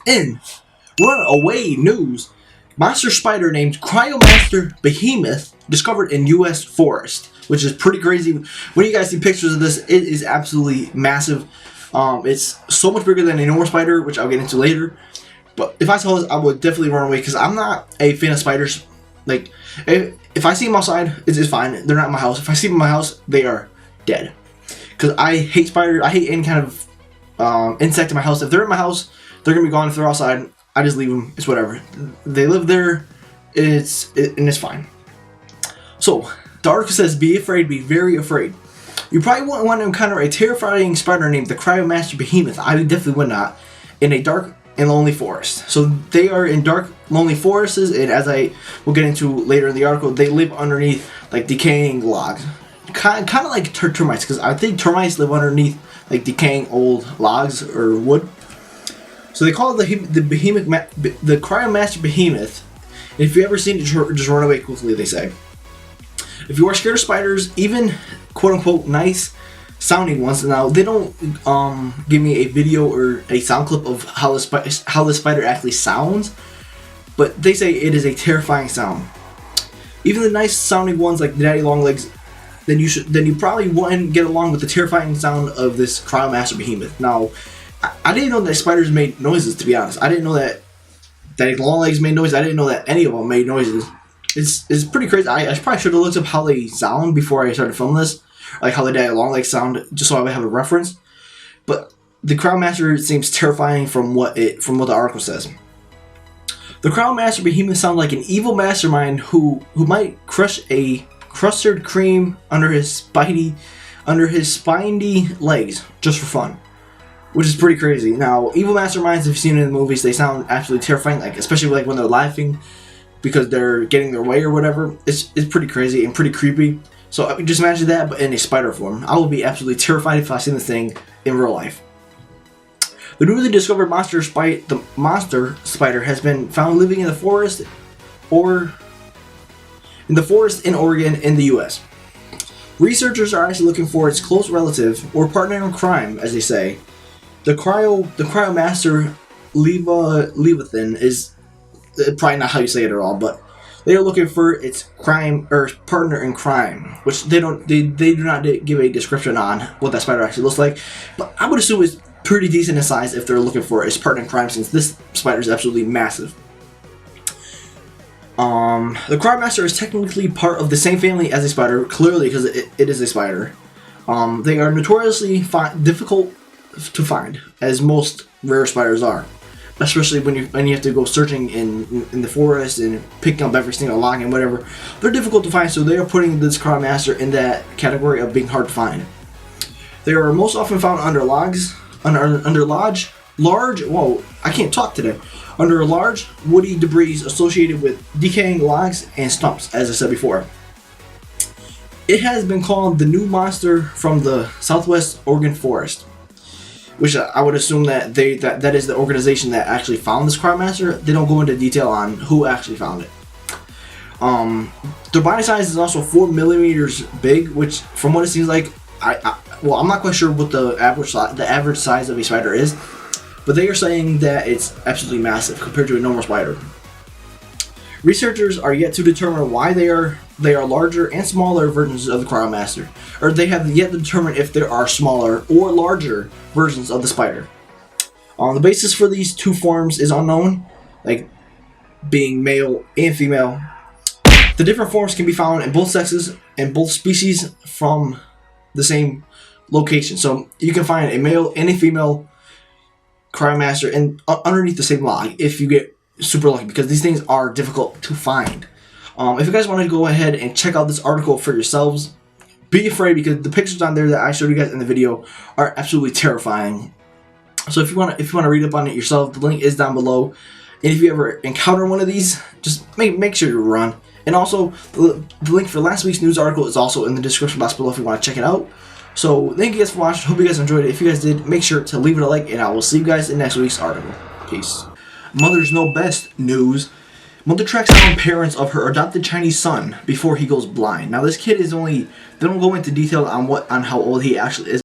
In runaway news, monster spider named Cryomaster Behemoth discovered in U.S. forest, which is pretty crazy. When you guys see pictures of this, it is absolutely massive. It's so much bigger than a normal spider, which I'll get into later. But if I saw this, I would definitely run away because I'm not a fan of spiders. Like, if I see them outside, it's fine. They're not in my house. If I see them in my house, they are dead. Because I hate spiders. I hate any kind of insect in my house. If they're in my house, they're going to be gone. If they're outside, I just leave them. It's whatever. They live there. And it's fine. So, the article says, be afraid, be very afraid. You probably wouldn't want to encounter a terrifying spider named the Cryomaster Behemoth. I definitely would not. In a dark and lonely forest. So they are in dark, lonely forests, and as I will get into later in the article, they live underneath like decaying logs. Kind of like termites, because I think termites live underneath like decaying old logs or wood. So they call it the Cryomaster Behemoth. And if you've ever seen it, just run away quickly, they say. If you are scared of spiders, even quote-unquote nice sounding ones, now they don't give me a video or a sound clip of how the spider actually sounds, but they say it is a terrifying sound. Even the nice sounding ones like the daddy long legs, then you probably wouldn't get along with the terrifying sound of this Cryomaster Behemoth. Now, I didn't know that spiders made noises, to be honest. I didn't know that daddy long legs made noises. I didn't know that any of them made noises. It's pretty crazy. I probably should have looked up how they sound before I started filming this, like how the daddy long legs sound, just so I would have a reference. But the Cryomaster seems terrifying from what the article says. The Cryomaster Behemoth sounds like an evil mastermind who might crush a custard cream under his spiny legs just for fun, which is pretty crazy. Now, evil masterminds, if you've seen it in the movies, they sound absolutely terrifying, like especially like when they're laughing because they're getting their way or whatever. It's pretty crazy and pretty creepy. So just imagine that, but in a spider form. I would be absolutely terrified if I seen this thing in real life. The newly discovered monster spider has been found living in the forest in Oregon in the U.S. Researchers are actually looking for its close relative or partner in crime, as they say. The Cryomaster Leviathan is probably not how you say it at all, but they are looking for its crime or partner in crime, which they do not give a description on what that spider actually looks like. But I would assume it's pretty decent in size if they're looking for its partner in crime, since this spider is absolutely massive. The Cryomaster is technically part of the same family as a spider, clearly because it is a spider. They are notoriously difficult to find, as most rare spiders are. Especially when you have to go searching in the forest and picking up every single log and whatever. They're difficult to find, so they are putting this Cryomaster in that category of being hard to find. They are most often found under large woody debris associated with decaying logs and stumps, as I said before. It has been called the new monster from the Southwest Oregon forest, which I would assume that that is the organization that actually found this Cryomaster. They don't go into detail on who actually found it. Their body size is also 4 millimeters big, which, from what it seems like, I'm not quite sure what the average size of a spider is, but they are saying that it's absolutely massive compared to a normal spider. Researchers are yet to determine why they are larger and smaller versions of the Cryomaster, or they have yet to determine if there are smaller or larger versions of the spider. The basis for these two forms is unknown, like being male and female. The different forms can be found in both sexes and both species from the same location. So you can find a male and a female Cryomaster and underneath the same log if you get super lucky, because these things are difficult to find. If you guys want to go ahead and check out this article for yourselves, be afraid, because the pictures on there that I showed you guys in the video are absolutely terrifying. So if you want to read up on it yourself, the link is down below. And if you ever encounter one of these, just make sure you run. And also, the link for last week's news article is also in the description box below if you want to check it out. So thank you guys for watching. Hope you guys enjoyed it. If you guys did, make sure to leave it a like, and I will see you guys in next week's article. Peace. Mothers Know Best news. Mother tracks down parents of her adopted Chinese son before he goes blind. Now this kid is they don't go into detail on how old he actually is.